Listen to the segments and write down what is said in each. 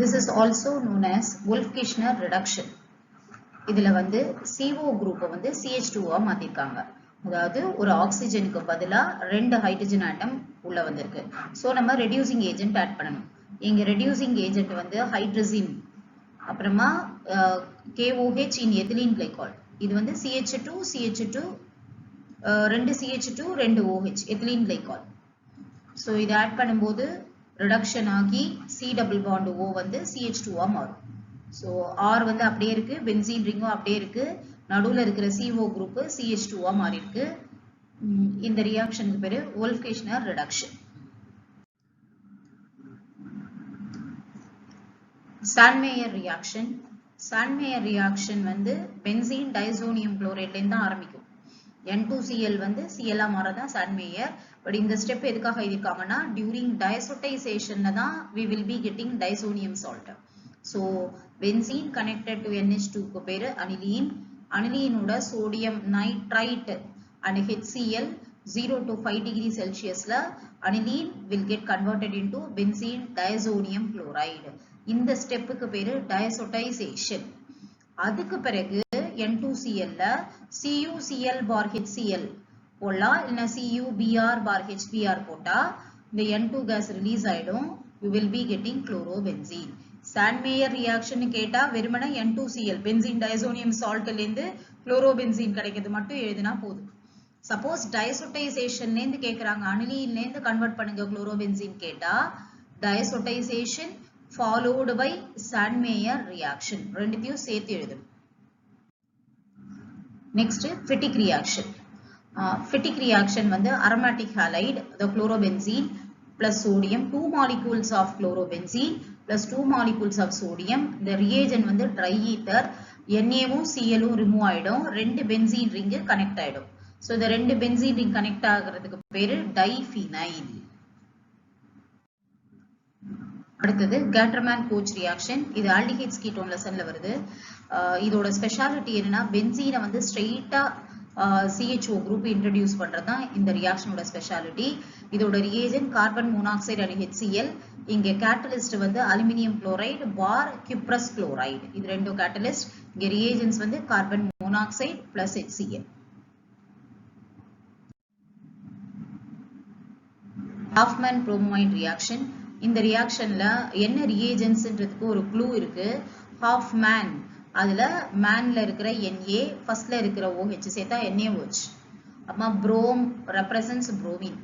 This is also known as Wolff-Kishner reduction. இதுல வந்து CO group வந்து CH2 மாத்திருக்காங்க. அதாவது ஒரு ஆக்சிஜனுக்கு பதிலா 2 ஹைட்ரஜன் ஆட்டம் உள்ள வந்திருக்கு. சோ நம்ம ரெடியூசிங் ஏஜென்ட் ஆட் பண்ணணும். இங்க ரெடியூசிங் ஏஜென்ட் வந்து ஹைட்ரசின், அப்புறமா KOH in ethylene glycol. இது வந்து CH2 CH2 2 CH2 2 OH ethylene glycol. So இத ஆட் பண்ணும்போது ரிடக்ஷன் ஆகி C double bond O வந்து CH2 மாறும். So R வந்து அப்படியே இருக்கு, பென்சீன் ரிங்கும் அப்படியே இருக்கு, நடுவுல இருக்கிற CO குரூப் CH2 மாறி இருக்கு. இந்த ரியாக்ஷனுக்கு பேரு Wolff-Kishner reduction. Sandmeyer reaction. Sandmeyer reaction வந்து பென்சீன் டைசோனியம் குளோரைட்ல இருந்து ஆரம்பிக்கும். N2Cl வந்து Cl மாறதான் Sandmeyer. பட் இந்த ஸ்டெப் எதுக்காக எழுதிருக்காங்கன்னா during diazotization தான் we will be getting disonium salt. So benzene connected to NH2 க்கு பேரு aniline. Aniline ஓட sodium nitrite and HCl 0 to 5 degree Celsius ல aniline will get converted into benzene diazonium chloride. இந்த ஸ்டெப்புக்கு பேரு diazotization. அதுக்கு பிறகு N2Cl ல CuCl bar HCl போடலாம், இல்ல CuBr bar HBr போட்டா இந்த N2 gas release ஆயிடும். You will be getting chlorobenzene. Sandmeyer reaction கேட்டா வெறுமனே N2Cl benzene diazonium salt ல இருந்து chlorobenzene கிடைக்கிறது மட்டும் எழுதினா போதும். சப்போஸ் diazotization ல இருந்து கேக்குறாங்க, aniline ல இருந்து கன்வர்ட் பண்ணுங்க chlorobenzene கேட்டா diazotization followed by Sandmeyer reaction ரெண்டுத்தையும் சேர்த்து எழுதணும். Next Fittig reaction. Fittig reaction வந்து aromatic halide, the chlorobenzene plus sodium, 2 molecules of chlorobenzene plus 2 molecules of sodium. The reagent வந்து dry ether, Naவும் Clவும் remove ஆயிடும், ரெண்டு benzene ring connect ஆயிடும். So இந்த ரெண்டு benzene ring connect ஆகிறதுக்கு பேரு diphenyl. அடுத்தது Gattermann-Koch reaction. இது aldehydes ketone லெசன்ல வருது. இதோட ஸ்பெஷாலிட்டி என்னன்னா பென்சீனை வந்து ஸ்ட்ரெயிட்டா CHO குரூப் இன்ட்ரோடியூஸ் பண்றதுதான் இந்த ரியாக்ஷனோட ஸ்பெஷாலிட்டி. இதோட reagent carbon monoxide and HCl. இங்க கேட்டலிஸ்ட் வந்து அலுமினியம் குளோரைடு பார் கிப்ரஸ் குளோரைடு. இது ரெண்டும் கேட்டலிஸ்ட். இங்க ரியேஜென்ட்ஸ் வந்து carbon monoxide plus HCl. Hoffmann bromide reaction. இந்த ரியாக்ஷன்ல என்ன ரியேஜென்ட்ஸ்ன்றதுக்கு ஒரு க்ளூ இருக்கு. Hoffmann அதுல மேன்ல இருக்கிற Na, ஃபர்ஸ்ட்ல இருக்கிற OH சேர்த்தா NaOH. அப்புறமா brome represents bromine,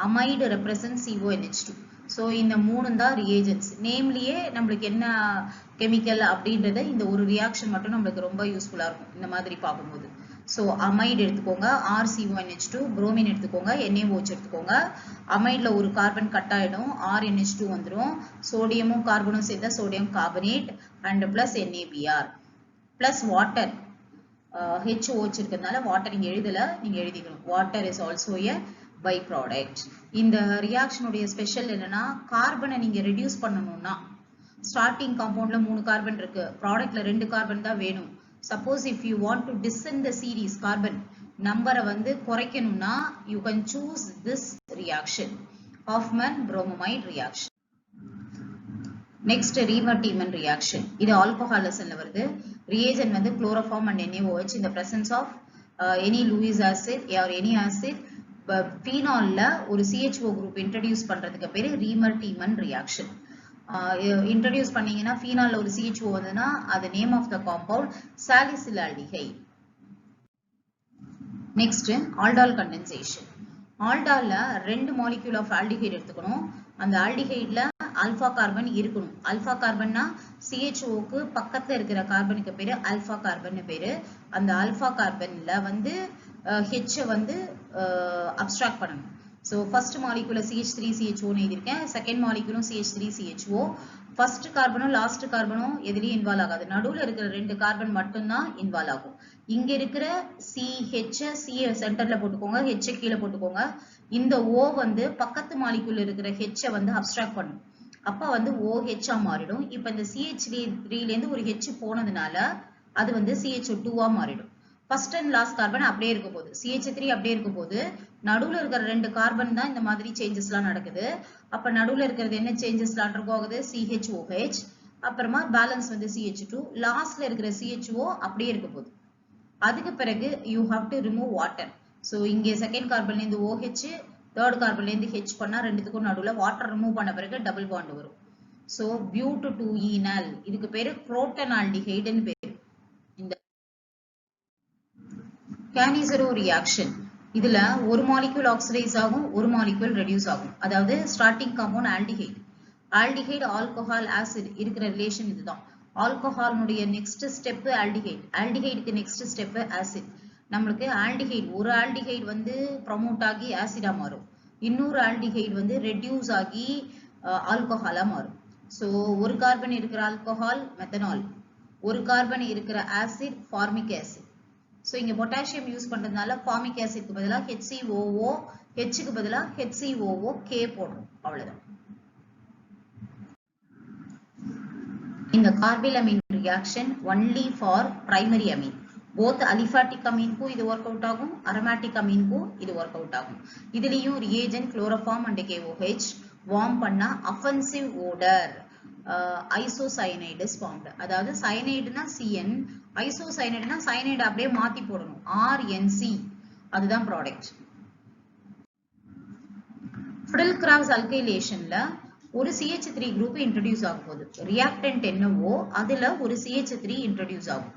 amide represents CONH2. So இந்த மூணு தான் ரியேஜென்ட்ஸ். நேம்லயே நம்மளுக்கு என்ன கெமிக்கல் அப்படின்றத இந்த ஒரு ரியாக்ஷன் மட்டும் நம்மளுக்கு ரொம்ப யூஸ்ஃபுல்லா இருக்கும் இந்த மாதிரி பார்க்கும்போது. So amide எடுத்துக்கோங்க, RCONH2, bromine எடுத்துக்கோங்க, NaOH எடுத்துக்கோங்க. அமைட்ல ஒரு கார்பன் கட் ஆயிடும், RNH2 வந்துரும், சோடியமும் கார்பனும் சேர்த்தா sodium carbonate and plus NaBr plus water. HOH இருக்கிறதுனால வாட்டர் இங்க எழுதல, நீங்க எழுதிக்கணும். Water is also a by product. இந்த ரியாக்ஷனுடைய ஸ்பெஷல் என்னன்னா கார்பனை நீங்க ரெடியூஸ் பண்ணணும்னா ஸ்டார்டிங் காம்பவுண்ட்ல 3 கார்பன் இருக்கு, ப்ராடக்ட்ல 2 கார்பன் தான் வேணும். Suppose if you want to descend the series carbon number வந்து குறைக்கணும்னா you can choose this reaction, Hoffmann bromide reaction. Next Riemer-Tiemann reaction. இது alcohol லெசன்ல வருது. reagent வந்து chloroform and NaOH in the presence of any Lewis acid or any acid. phenolல ஒரு CHO group introduce பண்றதுக்கு பேரு Riemer-Tiemann reaction. Introduce பண்ணீங்கன்னா ஃபீனால்ல ஒரு CHO வந்ததுன்னா அது name of the compound salicylaldehyde. Next aldol condensation. ஆல்டால்ல 2 மாலிக்யூல் ஆஃப் ஆல்டிஹைட் எடுத்துக்கணும். அந்த ஆல்டிஹைட்ல ஆல்பா கார்பன் இருக்கணும். ஆல்பா கார்பன்னா CHOக்கு பக்கத்துல இருக்கிற கார்பனுக்கு பேரு ஆல்பா கார்பன் பேரு. அந்த ஆல்பா கார்பன்ல வந்து H வந்து அப்ஸ்ட்ராக்ட் பண்ணணும். So first molecule CH3CHO னு எழுதிருக்கேன், செகண்ட் மாலிக்யூலும் CH3CHO. ஃபர்ஸ்ட் கார்பனும் லாஸ்ட் கார்பனும் எதுலயும் இன்வால்வ் ஆகாது, நடுவுல இருக்கிற 2 கார்பன் மட்டும்தான் இன்வால்வ் ஆகும். இங்க இருக்கிற CH C சென்டர்ல போட்டுக்கோங்க, H கீழே போட்டுக்கோங்க. இந்த O வந்து பக்கத்து மாலிக்யூல் இருக்கிற H வந்து அப்ஸ்ட்ராக்ட் பண்ணும், அப்ப வந்து OH மாறிடும். இப்ப இந்த CH3 ல இருந்து ஒரு H போனதுனால அது வந்து CH2 மாறிடும். ஃபர்ஸ்ட் அண்ட் லாஸ்ட் கார்பன் அப்படியே இருக்க போகுது, CH3 அப்படியே இருக்க போகுது. நடுவுல இருக்கிற 2 கார்பன் தான் இந்த மாதிரி சேஞ்சஸ்லாம் நடக்குது. அப்ப நடுவுல இருக்கிறது என்ன சேஞ்சஸ்லாம் நடக்குது? CHOH. அப்புறமா பேலன்ஸ் வந்து CH2, லாஸ்ட்ல இருக்கிற CHO அப்படியே இருக்க போகுது. அதுக்கு பிறகு you have to remove water. So இங்கே செகண்ட் கார்பன்ல இருந்து OH, தேர்ட் கார்பன்ல இருந்து H பண்ணா ரெண்டுத்துக்கும் நடுவில் வாட்டர் ரிமூவ் பண்ண பிறகு டபுள் பாண்ட் வரும். ஸோ பியூட்2ஈனால், இதுக்கு பேரு புரோட்டனால்டிஹைடுன்னு பேரு. இந்த கேனிசரோ ரியாக்ஷன், இதுல ஒரு மாலிக்யூல் ஆக்சிடைஸ் ஆகும், ஒரு மாலிக்யூல் ரெடியூஸ் ஆகும். அதாவது starting compound aldehyde, aldehyde alcohol acid இருக்கிற ரிலேஷன் இதுதான். ஆல்கஹாலுடைய நெக்ஸ்ட் ஸ்டெப் ஆல்டிஹைடு, ஆல்டிஹைடுக்கு நெக்ஸ்ட் ஸ்டெப் ஆசிட். நம்மளுக்கு ஆல்டிஹைடு, ஒரு ஆல்டிஹைடு வந்து ப்ரமோட் ஆகி ஆசிடா மாறும், இன்னொரு ஆல்டிஹைடு வந்து ரெடியூஸ் ஆகி ஆல்கஹாலா மாறும். ஸோ ஒரு கார்பன் இருக்கிற ஆல்கஹால் மெத்தனால், ஒரு கார்பன் இருக்கிற ஆசிட் ஃபார்மிக் ஆசிட். ஸோ இங்க பொட்டாசியம் யூஸ் பண்றதுனால ஃபார்மிக் ஆசிட்க்கு பதிலாக HCOO, Hக்கு பதிலாக HCOOK போடுறோம், அவ்வளவுதான். இந்த carbylamine reaction only for primary amine. Both aliphatic அமீனுக்கும் இது ஒர்க் அவுட் ஆகும், அரோமேட்டிக் அமீனுக்கும் இது ஒர்க் அவுட் ஆகும். இதுலயும் reagent chloroform and KOH warm பண்ணா offensive odour isocyanide is formed. அதாவது சயனைடுனா CN, ஐசோசயனைடுனா சயனைடு அப்படியே மாத்தி போடணும், RNC, அதுதான் ப்ராடக்ட். ஃபிடல் கிராஸ் அல்கைலேஷன்ல ஒரு CH3 குரூப் இன்ட்ரோடியூஸ் ஆகும் போது ரியாக்டன்ட் என்னவோ அதுல ஒரு CH3 இன்ட்ரோடியூஸ் ஆகும்.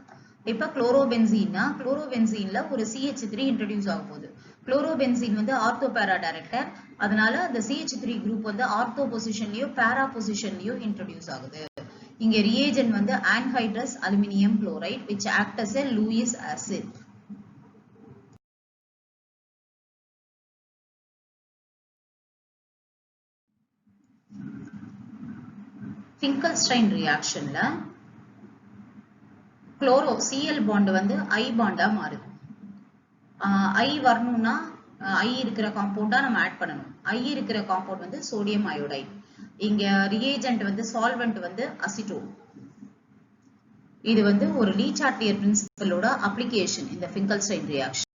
இப்ப குளோரோபென்சீன்னா குளோரோபென்சீன்ல ஒரு CH3 இன்ட்ரோடியூஸ் ஆகும் போது, குளோரோபென்சீன் வந்து ஆர்த்தோ பேரா டைரக்டர், அதனால அந்த CH3 குரூப் வந்து ஆர்த்தோ பொசிஷன்லயோ பேரா பொசிஷன்லயோ இன்ட்ரோடியூஸ் ஆகுது. இங்க ரியேஜன் வந்து anhydrous aluminium chloride which act as a Lewis acid. ஃபிங்கல்ஸ்டைன் ரியாக்ஷன்ல chloro Cl bond வந்து I பாண்டா மாறுது. I வரணும்னா I இருக்கிற காம்பவுண்டா நம்ம ஆட் பண்ணணும். I இருக்கிற காம்பவுண்ட் வந்து சோடியம் அயோடைடு. இங்க ரியேஜென்ட் வந்து சால்வெண்ட் வந்து அசிட்டோன். இது வந்து ஒரு லீ சார்ட்டியர் பிரின்சிபலோட அப்ளிகேஷன் இந்த ஃபிங்கல்ஸ்டைன் ரியாக்ஷன்.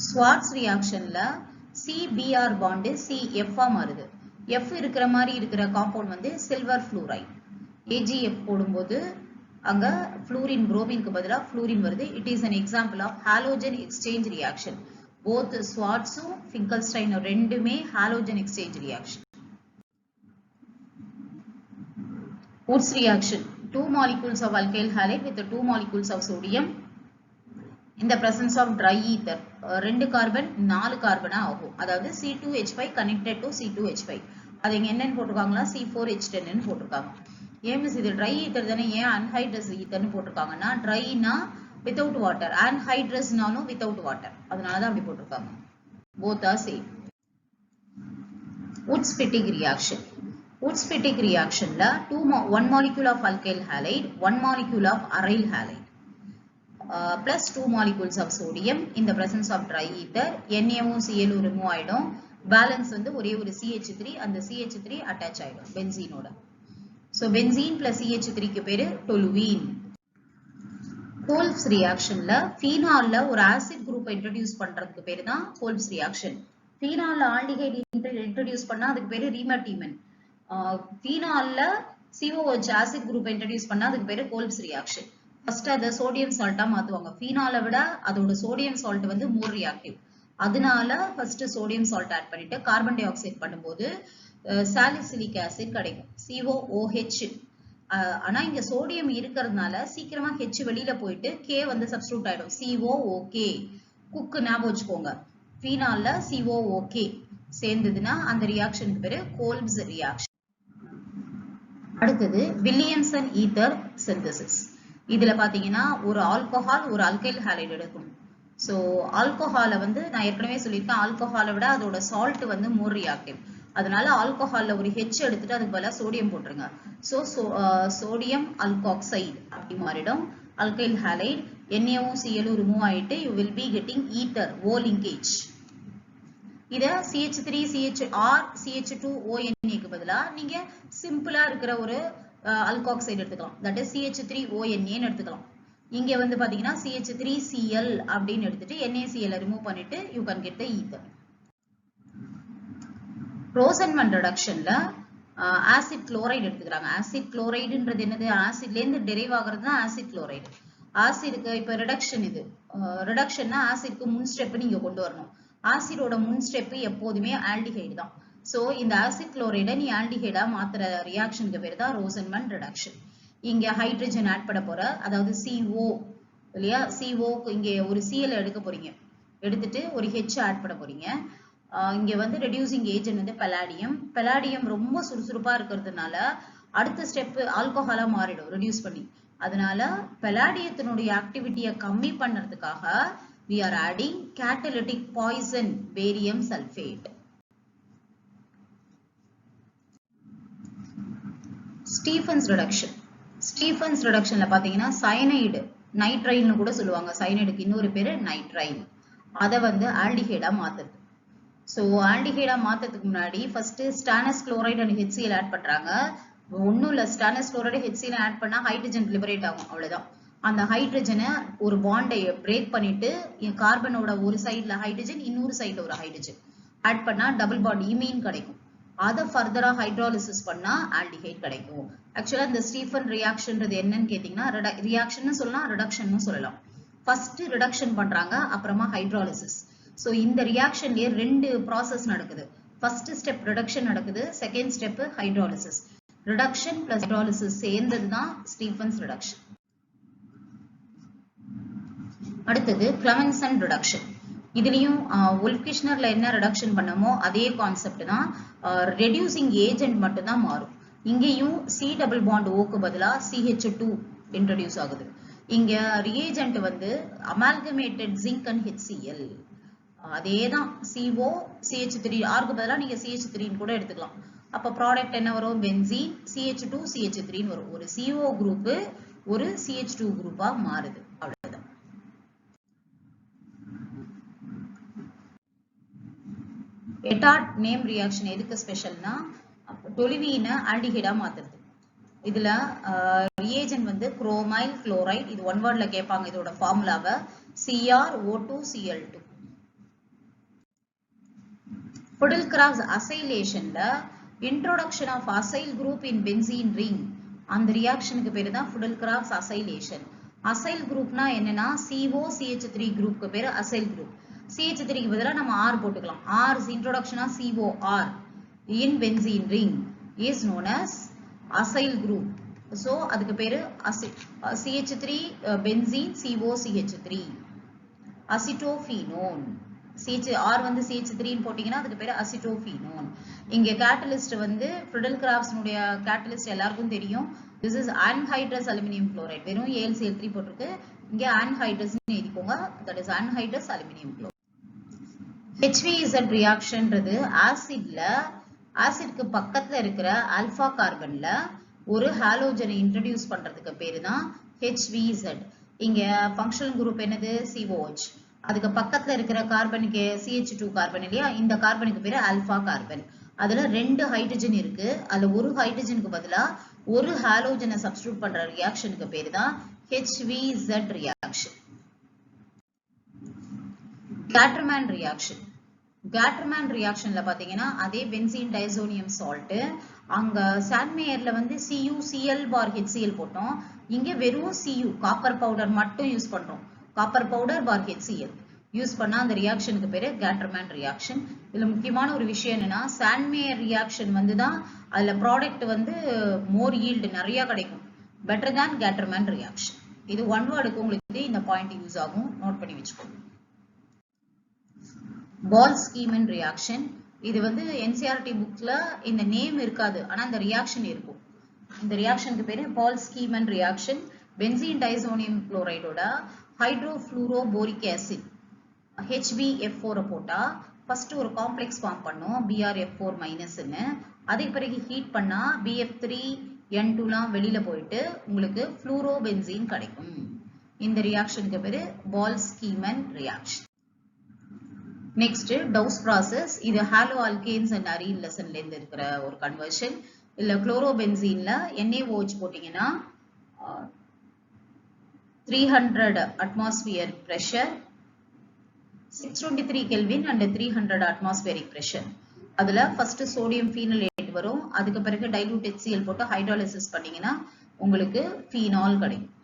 ஸ்வார்ட்ஸ் ரியாக்ஷன்ல CBr பாண்ட் CF ஆ மாறுது. F இருக்கிற மாதிரி இருக்கிற காம்பவுண்ட் வந்து சில்வர் ஃப்ளூரைட். AgF போடும்போது அங்க ஃப்ளூரின் புரோமினுக்கு பதிலாக ஃப்ளூரின் வருது. It is an example of halogen exchange reaction. both ஸ்வார்ட்ஸும் ஃபிங்கல்ஸ்டைன் ரெண்டுமே halogen exchange reaction. Woods reaction, 2 molecules of alkyl halide with 2 molecules of sodium in the presence of dry ether. 2 carbon 4 கார்பனா ஆகும். அதாவது C2H5 connected to C2H5. அது இங்க என்னன்னு போட்டிருக்காங்களா, C4H10 ன்னு போட்டிருக்காங்க. ஏன் miss இது ட்ரை ஈத்தர் தானே, ஏன் அன்ஹைட்ரஸ் ஈத்தர்னு போட்டிருக்காங்கன்னா, ட்ரைனா வித்தவுட் வாட்டர், அன்ஹைட்ரஸ்னாலும் வித்தவுட் வாட்டர், அதனாலதான் அப்படி போட்டிருக்காங்க. both are same. Woods-Fittig reaction. Woods-Fittig reactionல 1 molecule of alkyl halide, 1 molecule of aryl halide plus 2 molecules of sodium in the presence of dry ether. Naவும் Clவும் remove ஆயிடும். பேலன்ஸ் வந்து ஒரே ஒரு CH3, அந்த CH3 அட்டாச் ஆயிடும் பென்சீனோட. So benzene plus CH3 க்கு பேரு toluene. கோல்ப்ஸ் ரியாக்ஷன்ல ஃபீனால்ல ஒரு ஆசிட் குரூப் இன்ட்ரோடியூஸ் பண்றதுக்கு பேரு தான் கோல்ப்ஸ் ரியாக்ஷன். ஃபீனால்ல ஆல்டிஹைடு இன்ட்ரோடியூஸ் பண்ணா அதுக்கு பேரு ரீமட்டிமன். ஃபீனால்ல COH ஆசிட் குரூப் இன்ட்ரோடியூஸ் பண்ணா அதுக்கு பேரு கோல்ப்ஸ் ரியாக்ஷன். ஃபர்ஸ்ட் அத சோடியம் சால்ட்டா மாத்துவாங்க. ஃபீனாலை விட அதோட சோடியம் சால்ட் வந்து மோர் ரியாக்டிவ். அதனால ஃபர்ஸ்ட் சோடியம் சால்ட் ஆட் பண்ணிட்டு கார்பன் டை ஆக்சைடு பண்ணும்போது சாலிசிலிக் ஆசிட் கிடைக்கும், COOH. ஆனா இங்க சோடியம் இருக்கிறதுனால சீக்கிரமா H வெளியில போயிட்டு K வந்து சப்ஸ்டிட்யூட் ஆயிடும், COOK. குக்கு ஞாபகம் வச்சுக்கோங்க, ஃபீனால்ல COOK சேர்ந்ததுன்னா அந்த ரியாக்ஷனுக்கு பேரு கோல்ப்ஸ் ரியாக்ஷன். அடுத்தது வில்லியம்சன் ஈத்தர் சிந்தசிஸ். இதுல பாத்தீங்கன்னா ஒரு ஆல்கஹால் ஒரு அல்கைல் ஹாலைடு எடுக்கும். சோ ஆல்கஹாலை வந்து நான் ஏற்கனவே சொல்லியிருக்கேன், ஆல்கஹாலை விட அதோட சால்ட் வந்து மோர் ரியாக்டிவ். அதனால ஆல்கஹால்ல ஒரு H எடுத்துட்டு அதுக்கு பதிலா சோடியம் போட்டுருங்க. சோடியம் அல்காக்சைடு அப்படி மாறிடும். அல்கைல் ஹாலைடு Naவும் Clவும் ரிமூவ் ஆயிட்டு you will be getting ether, O linkage. இத CH3 CHR CH2ONA க்கு பதிலா நீங்க சிம்பிளா இருக்கிற ஒரு அல்காக்சைடு எடுத்துக்கலாம். தட் இஸ் CH3ONA ன்னு எடுத்துக்கலாம். இங்க வந்து பாத்தீங்கன்னா CH3Cl அப்படின்னு எடுத்துட்டு NaCl ரிமூவ் பண்ணிட்டு you can get the ether. Rosenmund ரிடக்ஷன்ல ஆசிட் குளோரைடு எடுத்துக்கிறாங்க. ஆசிட் குளோரைடுன்றது என்னது? ஆசிட்ல இருந்து டெரைவ் ஆகுறது தான் ஆசிட் குளோரைடு. ஆசிடுக்கு இப்ப ரிடக்ஷன், இது ரிடக்ஷன்னா ஆசிட்க்கு முன் ஸ்டெப் நீங்க கொண்டு வரணும். ஆசிடோட முன் ஸ்டெப் எப்போதுமே ஆல்டிஹைடு தான். சோ இந்த ஆசிட் குளோரைடை நீ ஆல்டிஹைடா மாத்துற ரியாக்ஷனுக்கு பேர் தான் ரோசன்மன் ரிடக்ஷன். இங்க ஹைட்ரஜன் ஆட் பண்ண போற, அதாவது CO இல்லையா, CO இங்க ஒரு Cl எடுக்க போறீங்க, எடுத்துட்டு ஒரு H ஆட் பண்ண போறீங்க. இங்க வந்து ரெடியூசிங் ஏஜென்ட் வந்து பலாடியம். பலாடியம் ரொம்ப சுறுசுறுப்பா இருக்கிறதுனால அடுத்த ஸ்டெப் ஆல்கஹாலா மாறிடும் ரெடியூஸ் பண்ணி. அதனால பலாடியத்தினுடைய ஆக்டிவிட்டியை கம்மி பண்றதுக்காக we are adding catalytic poison barium sulfate. Stephens reduction. Stephens ரிடக்ஷன்ல பாத்தீங்கன்னா சயனைடு, நைட்ரைல்னு கூட சொல்லுவாங்க. சயனைடுக்கு இன்னொரு பேரு நைட்ரைல். அதை வந்து ஆல்டிஹைடா மாத்துறது. ஸோ ஆல்டிஹைடா மாத்ததுக்கு முன்னாடி first stannous chloride and HCl add பண்றாங்க. ஒன்றும் இல்லை, ஸ்டானஸ் குளோரைடு HCl ஆட் பண்ணா ஹைட்ரஜன் லிபரேட் ஆகும், அவ்வளவுதான். அந்த ஹைட்ரஜனை ஒரு பாண்டை பிரேக் பண்ணிட்டு கார்பனோட ஒரு சைட்ல ஹைட்ரஜன், இன்னொரு சைட்ல ஒரு ஹைட்ரஜன் ஆட் பண்ணா டபுள் பாண்ட் இமீன் கிடைக்கும். அதை ஃபர்தரா ஹைட்ராலிசிஸ் பண்ணா ஆல்டிஹைட் கிடைக்கும். ஆக்சுவலா இந்த ஸ்டீஃபன் ரியாக்ஷன்றது என்னன்னு கேட்டீங்கன்னா, ரியாக்ஷன் சொல்லலாம், ரிடக்ஷன் சொல்லலாம். ஃபர்ஸ்ட் ரிடக்ஷன் பண்றாங்க, அப்புறமா ஹைட்ராலிசிஸ். ஸோ இந்த ரியாக்ஷன்லயே ரெண்டு ப்ராசஸ் நடக்குது. ஃபர்ஸ்ட் ஸ்டெப் ரிடக்ஷன் நடக்குது, second step hydrolysis. Reduction plus hydrolysis சேர்ந்தது தான் ஸ்டீஃபன்ஸ் ரிடக்ஷன். அடுத்தது கிளமென்சன் ரிடக்ஷன். இதுலயும் உல்ஃபிஷ்னர்ல என்ன ரிடக்ஷன் பண்ணமோ அதே கான்செப்ட் தான். ரெடியூசிங் ஏஜென்ட் மட்டும் தான் மாறும். இங்கேயும் C டபுள் பாண்ட் ஓக்கு பதிலா CH2 இன்ட்ரடியூஸ் ஆகுது. இங்க ரியேஜென்ட் வந்து அமால்கமேட்டட் ஜிங்க் அண்ட் HCl. அதேதான், CO CH3, ஆர்க்கு பதிலா நீங்க CH3 கூட எடுத்துக்கலாம். அப்ப ப்ராடக்ட் என்ன வரும்? பென்சீன் CH2 CH3 வரும். ஒரு CO குரூப் ஒரு CH2 குரூப்பா மாறுது, அவ்வளவுதான். எட்டார்ட் நேம் ரியாக்ஷன் எதுக்கு ஸ்பெஷல்னா, டொலுவீனை ஆல்டிஹைடா மாத்துறது. இதுல ரியேஜென்ட் வந்து குரோமைல் குளோரைட். இது ஒன் வேர்ட்ல கேட்பாங்க இதோட ஃபார்முலாவை, CrO2Cl2. Fudelcraft's acylation-ல introduction of acyl group in benzene ring, அந்த ரியாக்ஷனுக்கு பேரு தான் Fudelcraft's acylation. அசைல் குரூப்னா என்னன்னா, COCH3 குரூப்க்கு பேரு அசைல் குரூப். CH3க்கு பதிலா நம்ம R போட்டுக்கலாம். R introduction of COR in benzene ring is known as acyl group. So அதுக்கு பேரு CH3 benzene COCH3 acetophenone. R வந்து CH3 போட்டீங்கன்னா அதுக்கு பேரு அசிட்டோஃபீனோன். இங்க கேட்டலிஸ்ட் வந்து Fudelcraft's உடைய கேட்டலிஸ்ட் எல்லாருக்கும் தெரியும். This is anhydrous aluminum chloride. வெறும் AlCl3 போட்டிருக்கு. இங்க anhydrous னு எழுதிக்கோங்க. That is anhydrous aluminum chloride. HVZ ரியாக்ஷன்றது ஆசிட்க்கு பக்கத்துல இருக்கிற ஆல்பா கார்பன்ல ஒரு ஹாலோஜனை இன்ட்ரோடியூஸ் பண்றதுக்கு பேரு தான் HVZ. இங்க ஃபங்க்ஷனல் குரூப் என்னது? COH. அதுக்கு பக்கத்துல இருக்கிற கார்பனுக்கு CH2 கார்பன் இல்லையா, இந்த கார்பனுக்கு பேரு ஆல்பா கார்பன். அதுல ரெண்டு ஹைட்ரஜன் இருக்கு. அதுல ஒரு ஹைட்ரஜனுக்கு பதிலா ஒரு ஹாலோஜனை சப்ஸ்டிட்யூட் பண்ற ரியாக்ஷனுக்கு பேரு தான் HVZ ரியாக்ஷன். கேட்டர்மேன் ரியாக்ஷன். கேட்டர்மேன் ரியாக்ஷன்ல பாத்தீங்கன்னா அதே பென்சீன் டைசோனியம் சால்ட். அங்க சாண்ட்மேயர்ல வந்து CuCl/HCl போட்டோம். இங்க வெறும் Cu காப்பர் பவுடர் மட்டும் யூஸ் பண்றோம். காப்பர் பவுடர் பார் HCl யூஸ் பண்ணா அந்த ரியாக்ஷனுக்கு பேரு கேட்டர்மேன் ரியாக்ஷன். இதுல முக்கியமான ஒரு விஷயம் என்னன்னா, சாண்ட்மேயர் ரியாக்ஷன் வந்து தான் அதுல ப்ராடக்ட் வந்து மோர் ஈல்டு நிறைய கிடைக்கும், பெட்டர் தேன் கேட்டர்மேன் ரியாக்ஷன். இது ஒன் வேர்டுக்கு உங்களுக்கு இந்த பாயிண்ட் யூஸ் ஆகும், நோட் பண்ணி வச்சுக்கோங்க. பால்-ஸ்கீமன் ரியாக்ஷன். இது வந்து NCERT புக்ல இந்த நேம் இருக்காது, ஆனா இந்த ரியாக்ஷன் இருக்கும். இந்த ரியாக்ஷனுக்கு பேரு பால்-ஸ்கீமன் ரியாக்ஷன். பென்சீன் டைசோனியம் குளோரைடோட ஹைட்ரோஃப்ளூரோபோரிக் ஆசிட் HbF4 போட்டா ஃபர்ஸ்ட் ஒரு காம்ப்ளெக்ஸ் ஃபார்ம் பண்ணும், BrF4 மைனஸ்னு. அதுக்கு பிறகு ஹீட் பண்ணா BF3N2லாம் வெளியில போயிட்டு உங்களுக்கு ஃப்ளூரோபென்சீன் கிடைக்கும். இந்த ரியாக்ஷனுக்கு பேரு Balz Schiemann reaction. Next Dow's process. இது ஹாலோ ஆல்கேன்ஸ் அண்ட் அரீன் லெசன்ல இருந்து இருக்கிற ஒரு கன்வர்ஷன். இல்ல குளோரோபென்சீன்ல NaOH போட்டீங்கன்னா 300 atmosphere pressure, 623 Kelvin and 300 atmospheric pressure. அதுல ஃபர்ஸ்ட் சோடியம் phenolate வரும். அதுக்கு பிறகு டைலூட் HCl போட்டு ஹைட்ராலிசிஸ் பண்ணீங்கன்னா உங்களுக்கு ஃபீனால் கிடைக்கும்.